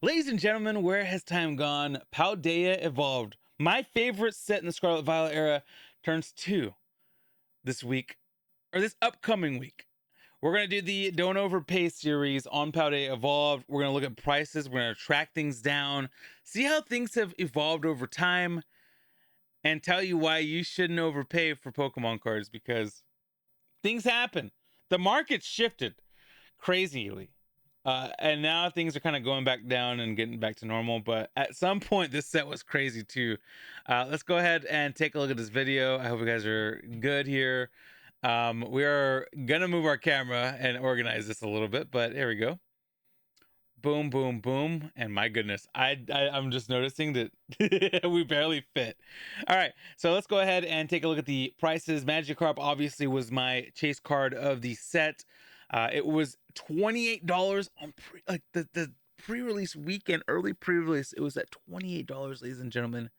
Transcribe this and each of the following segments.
Ladies and gentlemen, where has time gone? Paldea Evolved. My favorite set in the Scarlet Violet era turns 2 this week, or this upcoming week. We're going to do the Don't Overpay series on Paldea Evolved. We're going to look at prices. We're going to track things down, see how things have evolved over time, and tell you why you shouldn't overpay for Pokemon cards because things happen. The market shifted crazily. And now things are kind of going back down and getting back to normal. But at some point, this set was crazy too. Let's go ahead and take a look at this video. I hope you guys are good here. We are gonna move our camera and organize this a little bit, but here we go. Boom, boom, boom. And my goodness, I'm just noticing that we barely fit. All right, so let's go ahead and take a look at the prices. Magikarp obviously was my chase card of the set. It was $28 on the pre-release weekend, early pre-release. It was at $28, ladies and gentlemen.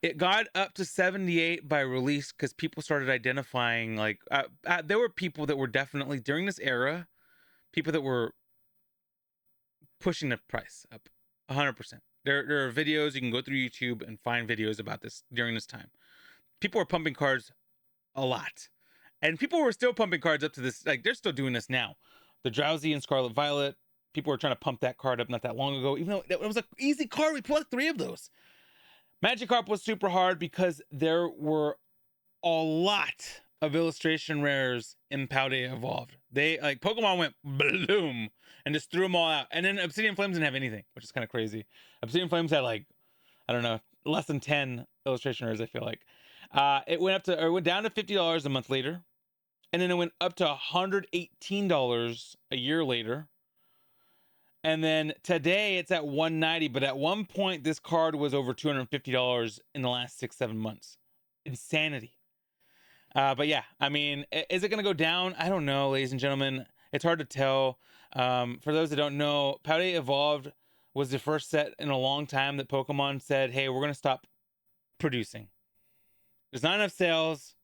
It got up to 78 by release because people started identifying there were people that were definitely during this era, people that were pushing the price up 100%. There are videos you can go through YouTube and find videos about this during this time. People were pumping cards a lot. And people were still pumping cards up to this, like they're still doing this now. The Drowsy and Scarlet Violet, people were trying to pump that card up not that long ago, even though it was an easy card. We plucked 3 of those. Magikarp was super hard because there were a lot of illustration rares in Paldea Evolved. They Pokemon went bloom and just threw them all out. And then Obsidian Flames didn't have anything, which is kind of crazy. Obsidian Flames had I don't know, less than 10 illustration rares, I feel like. It went down to $50 a month later. And then it went up to $118 a year later. And then today it's at $190. But at one point, this card was over $250 in the last 6-7 months. Insanity. But yeah, I mean, is it going to go down? I don't know, ladies and gentlemen. It's hard to tell. For those that don't know, Paldea Evolved was the first set in a long time that Pokemon said, hey, we're going to stop producing. There's not enough sales.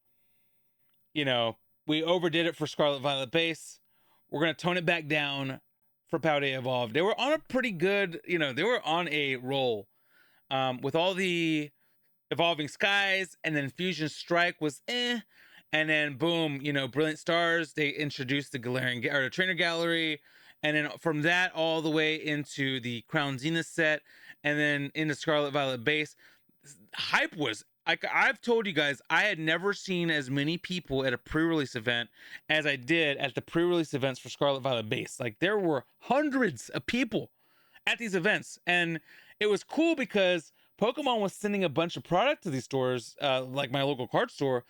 You know, we overdid it for Scarlet Violet base. We're going to tone it back down for Paldea Evolved. They were on a pretty good, they were on a roll with all the Evolving Skies, and then Fusion Strike was and then boom, Brilliant Stars, they introduced the Galarian or the Trainer Gallery, and then from that all the way into the Crown Zenith set, and then into Scarlet Violet base. Hype was I've told you guys, I had never seen as many people at a pre-release event as I did at the pre-release events for Scarlet Violet base. Like there were hundreds of people at these events, and it was cool because Pokemon was sending a bunch of product to these stores, like my local card store.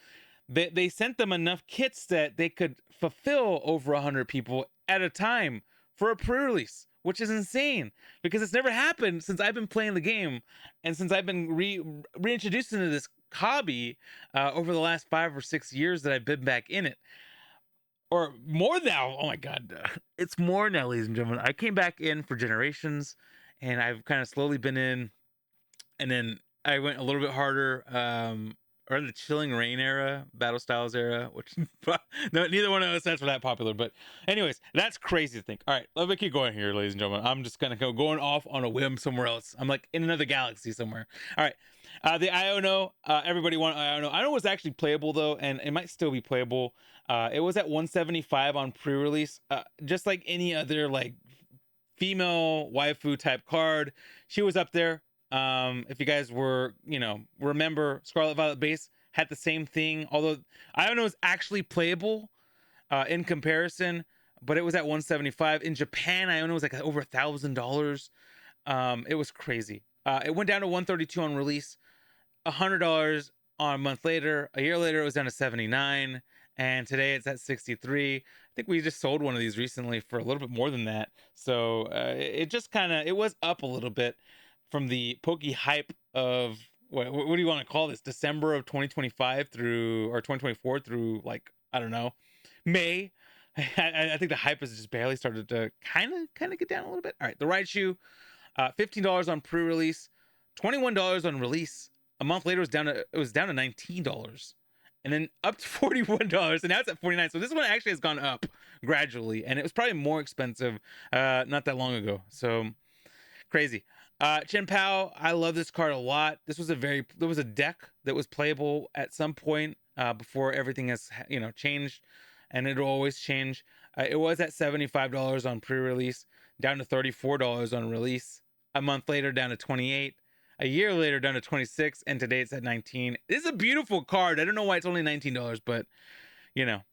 They sent them enough kits that they could fulfill over 100 people at a time for a pre-release, which is insane because it's never happened since I've been playing the game and since I've been reintroduced into this hobby over the last 5 or 6 years that I've been back in it. Or more now. Oh my God. It's more now, ladies and gentlemen. I came back in for Generations and I've kind of slowly been in, and then I went a little bit harder, or the Chilling Rain era, Battle Styles era, which no, neither one of those sets were that popular. But anyways, that's crazy to think. All right, let me keep going here, ladies and gentlemen. I'm just gonna go going off on a whim somewhere else. I'm like in another galaxy somewhere. All right, the Iono, everybody wanted Iono. Iono was actually playable though, and it might still be playable. It was at 175 on pre-release, just like any other female waifu type card. She was up there. If you guys were, remember Scarlet Violet base had the same thing, although I don't know, it's actually playable in comparison, but it was at 175 in Japan. I know it was like over $1,000. It was crazy. It went down to 132 on release, $100 on a month later. A year later, it was down to 79, and today it's at 63. I think we just sold one of these recently for a little bit more than that. So it just it was up a little bit from the Poke hype of what do you want to call this? December of 2025 or 2024 through I don't know, May. I think the hype has just barely started to kind of get down a little bit. All right, the Raichu, $15 on pre-release, $21 on release. A month later, it was down to $19, and then up to $41, and now it's at $49. So this one actually has gone up gradually, and it was probably more expensive not that long ago. So Crazy. Chen Pao, I love this card a lot. There was a deck that was playable at some point before everything has changed, and it'll always change. It was at $75 on pre-release, down to $34 on release. A month later, down to 28. A year later, down to 26, and today it's at 19. This is a beautiful card. I don't know why it's only $19, but you know.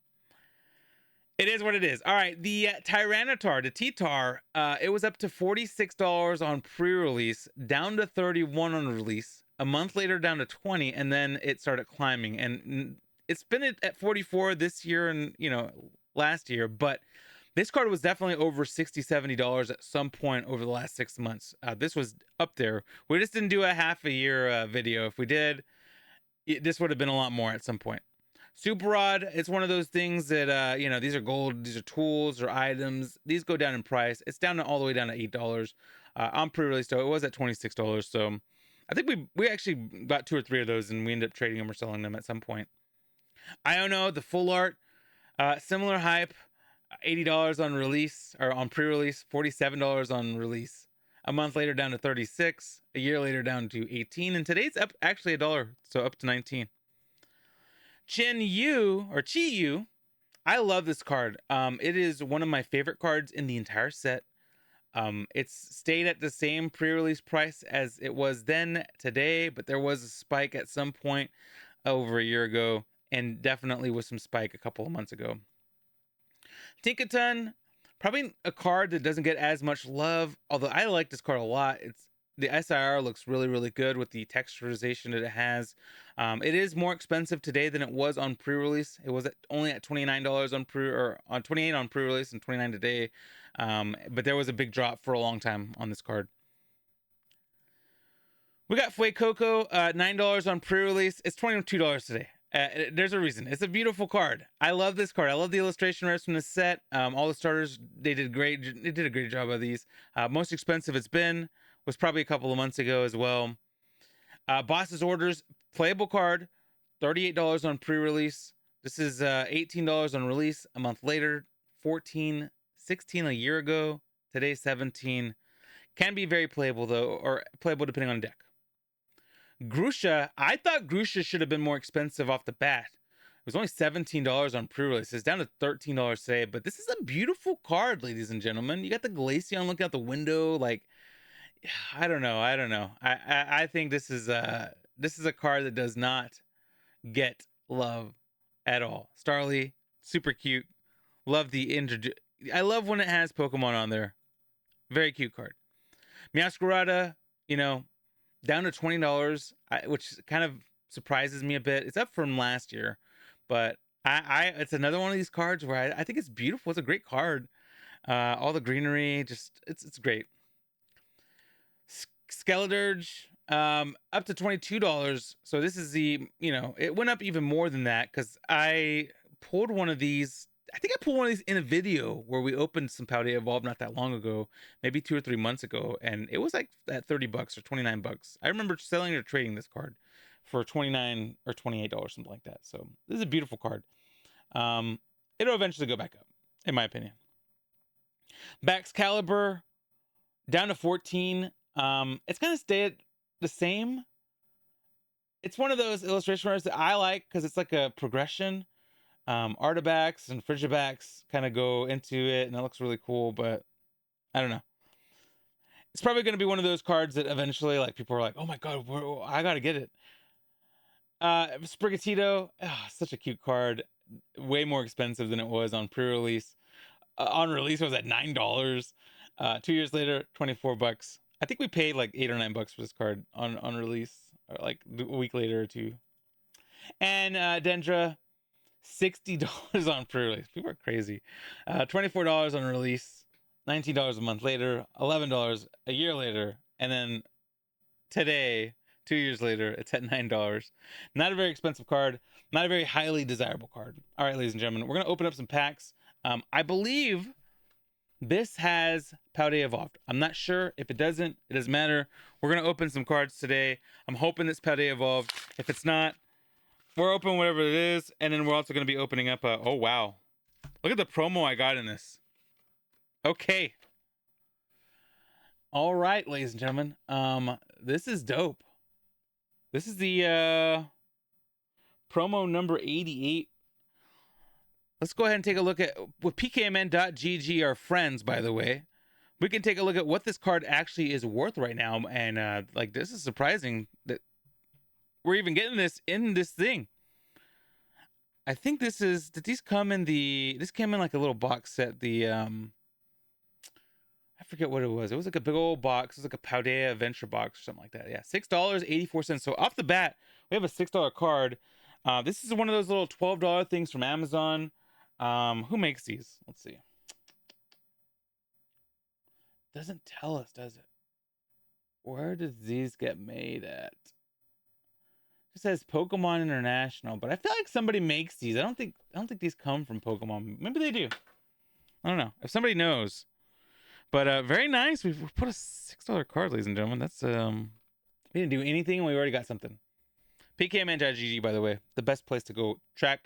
It is what it is. All right, the Tyranitar, the T-Tar, it was up to $46 on pre-release, down to 31 on release. A month later, down to 20, and then it started climbing. And it's been at 44 this year and last year, but this card was definitely over $60, $70 at some point over the last 6 months. This was up there. We just didn't do a half a year video. If we did, this would have been a lot more at some point. Super Rod, it's one of those things that these are gold, these are tools or items. These go down in price. It's down to all the way down to $8 on pre-release. Though it was at $26, so I think we actually got 2 or 3 of those, and we ended up trading them or selling them at some point. I don't know, the full art, similar hype, $80 on release or on pre-release, $47 on release. A month later, down to 36. A year later, down to 18, and today's up actually $1, so up to 19. Chin Yu or Chi Yu, I love this card. It is one of my favorite cards in the entire set. It's stayed at the same pre-release price as it was then today, but there was a spike at some point over a year ago, and definitely was some spike a couple of months ago. Tinkaton, probably a card that doesn't get as much love, although I like this card a lot. The SIR looks really, really good with the texturization that it has. It is more expensive today than it was on pre-release. It was only at $29 on $28 on pre-release and $29 today. But there was a big drop for a long time on this card. We got Fue Coco, $9 on pre-release. It's $22 today. There's a reason. It's a beautiful card. I love this card. I love the illustration rares from this set. All the starters, they did a great job of these. Most expensive it's been was probably a couple of months ago as well. Boss's Orders, playable card, $38 on pre-release. This is $18 on release. A month later, 14, 16 a year ago. Today, 17. Can be very playable though, or playable depending on deck. Grusha, I thought Grusha should have been more expensive off the bat. It was only $17 on pre-release. It's down to $13 today, but this is a beautiful card, ladies and gentlemen. You got the Glaceon looking out the window, like, I don't know. I think this is a card that does not get love at all. Starly, super cute. Love I love when it has Pokemon on there. Very cute card. Meowscarada, down to $20, which kind of surprises me a bit. It's up from last year, but it's another one of these cards where I think it's beautiful. It's a great card. All the greenery, just it's great. Skeledirge, up to $22. So this is it went up even more than that because I pulled one of these. I think I pulled one of these in a video where we opened some Paldea Evolved not that long ago, maybe 2 or 3 months ago, and it was like at $30 or $29. I remember selling or trading this card for $29 or $28, something like that. So this is a beautiful card. It'll eventually go back up, in my opinion. Baxcalibur, down to 14. It's gonna stay the same. It's one of those illustration rares that I like because it's like a progression. Artifacts and Frigibax kind of go into it, and it looks really cool, but I don't know. It's probably going to be one of those cards that eventually, like, people are like, oh my god, I gotta get it. Sprigatito, such a cute card. Way more expensive than it was on pre-release. On release, it was at $9. 2 years later, $24. I think we paid like $8 or $9 for this card on release, or like a week later or two. And Dendra, $60 on pre-release. People are crazy. $24 on release, $19 a month later, $11 a year later, and then today, 2 years later, it's at $9. Not a very expensive card, not a very highly desirable card. All right, ladies and gentlemen, we're gonna open up some packs. I believe this has Paldea Evolved. I'm not sure. If it doesn't, it doesn't matter. We're gonna open some cards today. I'm hoping it's Paldea Evolved. If it's not, we're open whatever it is, and then we're also going to be opening up oh wow, look at the promo I got in this. Okay, All right, ladies and gentlemen. This is dope. This is the promo number 88. Let's go ahead and take a look at with pkmn.gg, our friends, by the way. We can take a look at what this card actually is worth right now. And like, this is surprising that we're even getting this in this thing. I think this is, did these come in this came in like a little box set. I forget what it was. It was like a big old box. It was like a Paldea Adventure box or something like that. Yeah, $6.84. So off the bat, we have a $6 card. This is one of those little $12 things from Amazon. Who makes these? Let's see. Doesn't tell us, does it? Where does these get made at? It says Pokemon International, but I feel like somebody makes these. I don't think these come from Pokemon. Maybe they do. I don't know. If somebody knows. But very nice. We've put a $6 card, ladies and gentlemen. That's we didn't do anything and we already got something. pkmn.gg, by the way, the best place to go track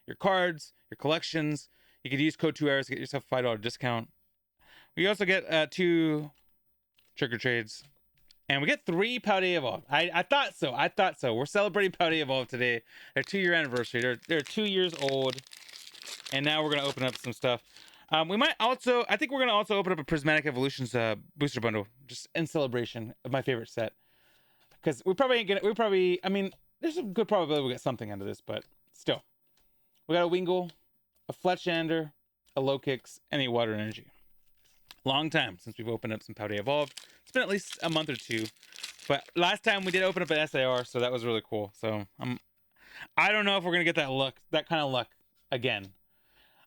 your cards, your collections. You could use code 2 hours to get yourself a $5 discount. We also get 2 trigger trades. And we get 3 Paldea Evolved. I thought so. We're celebrating Paldea Evolved today. Their 2-year anniversary. They're 2 years old. And now we're gonna open up some stuff. We might also, I think we're gonna also open up a Prismatic Evolutions booster bundle, just in celebration of my favorite set. Because we probably ain't gonna, I mean, there's a good probability we'll get something out of this, but still. We got a Wingull, a Fletchander, a Lokix, and a Water Energy. Long time since we've opened up some Paldea Evolved. It's been at least a month or 2. But last time we did open up an SIR, so that was really cool. So I don't know if we're gonna get that kind of luck again.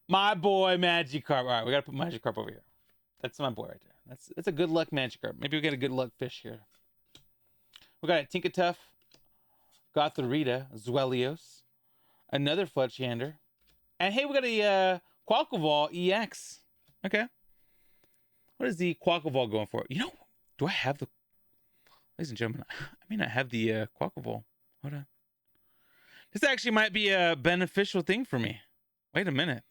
My boy Magikarp. All right, we gotta put Magikarp over here. That's my boy right there. That's a good luck Magikarp. Maybe we get a good luck fish here. We got a Tinkatuff, Gothorita, Zwelios, another Fletchander, and hey, we got a Quackleval EX. Okay. What is the Quackleval going for? You know, do I have the... Ladies and gentlemen, I may not have the Quackleval. Hold on. This actually might be a beneficial thing for me. Wait a minute.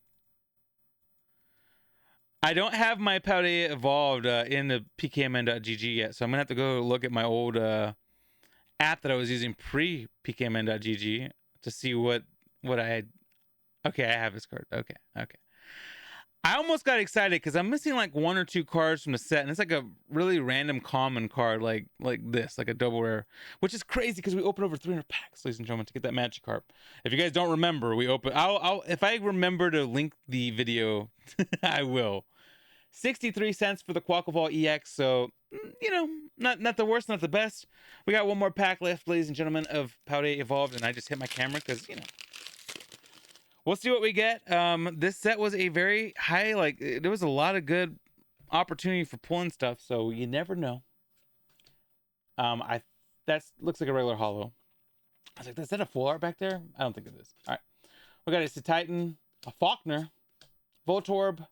I don't have my Paldea Evolved in the pkmn.gg yet, so I'm gonna have to go look at my old app that I was using pre-pkmn.gg to see what I had. Okay, I have this card. Okay. I almost got excited because I'm missing like 1 or 2 cards from the set, and it's like a really random common card, like this, like a double rare, which is crazy because we opened over 300 packs, ladies and gentlemen, to get that Magikarp. If you guys don't remember, we opened. I'll if I remember to link the video, I will. 63 cents for the Quackleval EX, so you know, not the worst, not the best. We got 1 more pack left, ladies and gentlemen, of Paldea Evolved, and I just hit my camera because, you know. We'll see what we get. This set was a very high, like, there was a lot of good opportunity for pulling stuff, so you never know. That looks like a regular holo. I was like, is that a full art back there? I don't think it is. All right. We got a Titan, a Faulkner, Voltorb,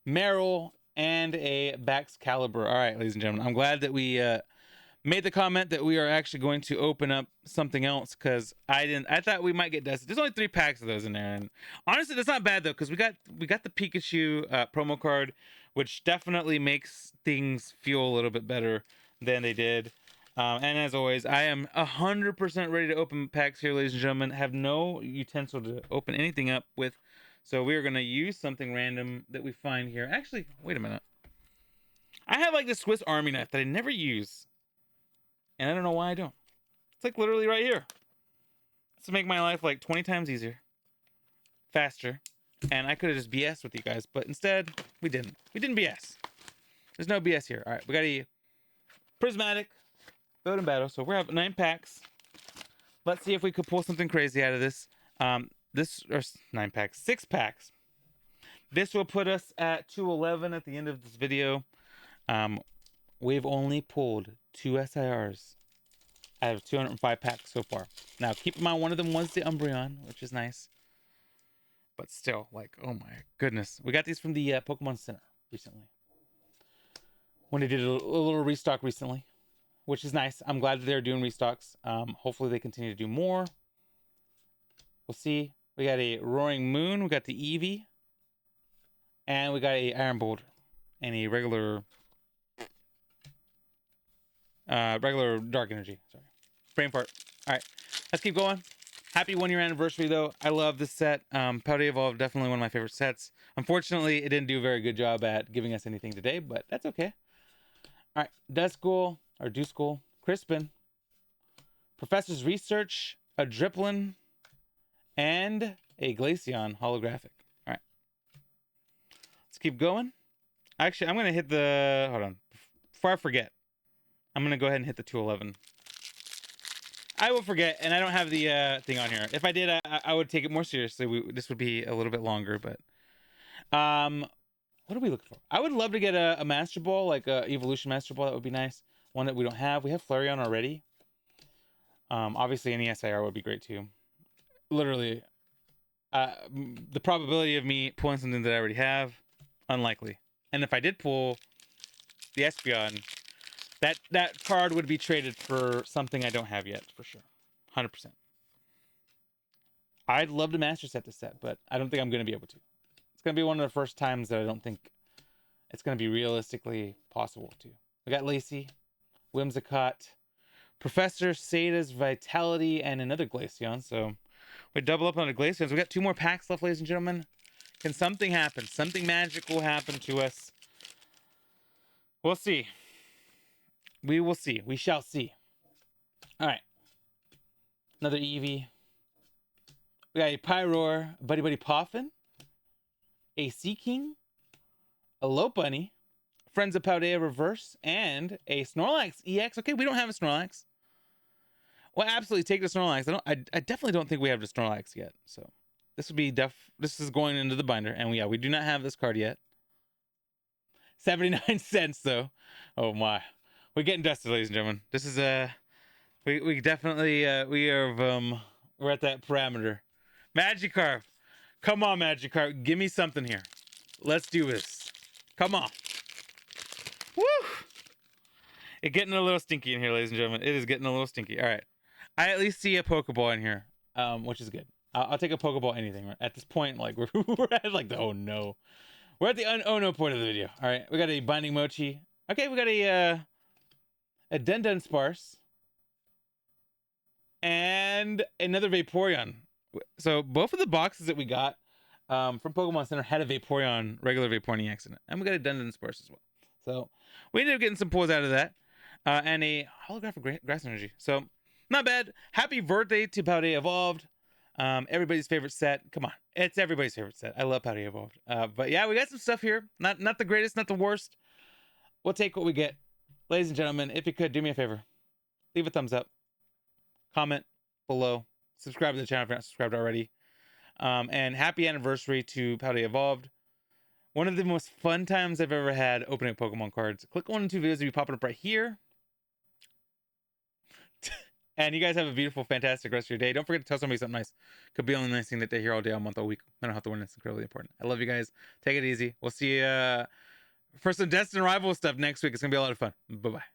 Meryl, and a Baxcalibur. All right, ladies and gentlemen. I'm glad that we made the comment that we are actually going to open up something else, because I thought we might get dusted. There's only 3 packs of those in there, and honestly that's not bad though, because we got the Pikachu promo card, which definitely makes things feel a little bit better than they did. And as always, I am 100% ready to open packs here, ladies and gentlemen. I have no utensil to open anything up with, so we are going to use something random that we find here. Actually, wait a minute. I have like this Swiss Army knife that I never use, and I don't know why I don't. It's like literally right here. This will make my life like 20 times easier, faster, and I could have just BS with you guys, but instead we didn't. We didn't BS. There's no BS here. All right, we got a Prismatic Build and Battle. So we're having 9 packs. Let's see if we could pull something crazy out of this. Or 9 packs, 6 packs. This will put us at 211 at the end of this video. We've only pulled 2 SIRs out of 205 packs so far. Now, keep in mind, one of them was the Umbreon, which is nice. But still, like, oh my goodness. We got these from the Pokemon Center recently, when they did a little restock recently, which is nice. I'm glad that they're doing restocks. Hopefully they continue to do more. We'll see. We got a Roaring Moon. We got the Eevee. And we got a Iron Boulder. And a regular Regular dark energy. Sorry. Brain fart. All right. Let's keep going. Happy 1 year anniversary, though. I love this set. Paldea Evolved, definitely one of my favorite sets. Unfortunately, it didn't do a very good job at giving us anything today, but that's okay. All right. Duskull, or Duskull, Crispin, Professor's Research, a Driplin, and a Glaceon holographic. All right. Let's keep going. Actually, I'm going to hit the... Hold on. Before I forget, I'm going to go ahead and hit the 211. I will forget, and I don't have the thing on here. If I did, I would take it more seriously. This would be a little bit longer, but... what are we looking for? I would love to get a Master Ball, like a Evolution Master Ball. That would be nice. One that we don't have. We have Flareon already. Obviously, any SIR would be great, too. Literally, the probability of me pulling something that I already have, unlikely. And if I did pull the Espeon, that card would be traded for something I don't have yet, for sure. 100%. I'd love to master set this set, but I don't think I'm going to be able to. It's going to be one of the first times that I don't think it's going to be realistically possible to. We got Lacey, Whimsicott, Professor Sada's Vitality, and another Glaceon. So we double up on the Glaceons. We got 2 more packs left, ladies and gentlemen. Can something happen? Something magical happen to us? We'll see. We will see. We shall see. All right. Another Eevee. We got a Pyroar, Buddy Buddy Poffin, a Seaking, a Lopunny, Friends of Paldea Reverse, and a Snorlax EX. Okay, we don't have a Snorlax. Well, absolutely take the Snorlax. I definitely don't think we have the Snorlax yet. So this would be this is going into the binder, and we do not have this card yet. 79 cents though. Oh my. We're getting dusted, ladies and gentlemen. This is we definitely we're at that parameter. Magikarp. Come on, Magikarp. Give me something here. Let's do this. Come on. Woo! It's getting a little stinky in here, ladies and gentlemen. It is getting a little stinky. All right. I at least see a Pokeball in here, which is good. I'll take a Pokeball anything. At this point, like we're at like the oh no. We're at the oh no point of the video. All right. We got a Binding Mochi. Okay, we got a Dendon Sparse. And another Vaporeon. So both of the boxes that we got from Pokemon Center had a Vaporeon, regular Vaporeon EX in it. And we got a Dendon Sparse as well. So we ended up getting some pulls out of that. And a holographic grass energy. So not bad. Happy birthday to Paldea Evolved. Everybody's favorite set. Come on. It's everybody's favorite set. I love Paldea Evolved. But yeah, we got some stuff here. Not the greatest, not the worst. We'll take what we get. Ladies and gentlemen, if you could, do me a favor. Leave a thumbs up. Comment below. Subscribe to the channel if you're not subscribed already. And happy anniversary to Paldea Evolved. One of the most fun times I've ever had opening up Pokemon cards. Click 1 and 2 videos will be popping up right here. And you guys have a beautiful, fantastic rest of your day. Don't forget to tell somebody something nice. Could be the only nice thing that they hear all day, all month, all week. Mental health awareness is incredibly important. I love you guys. Take it easy. We'll see you for some Destined Rival stuff next week. It's going to be a lot of fun. Bye-bye.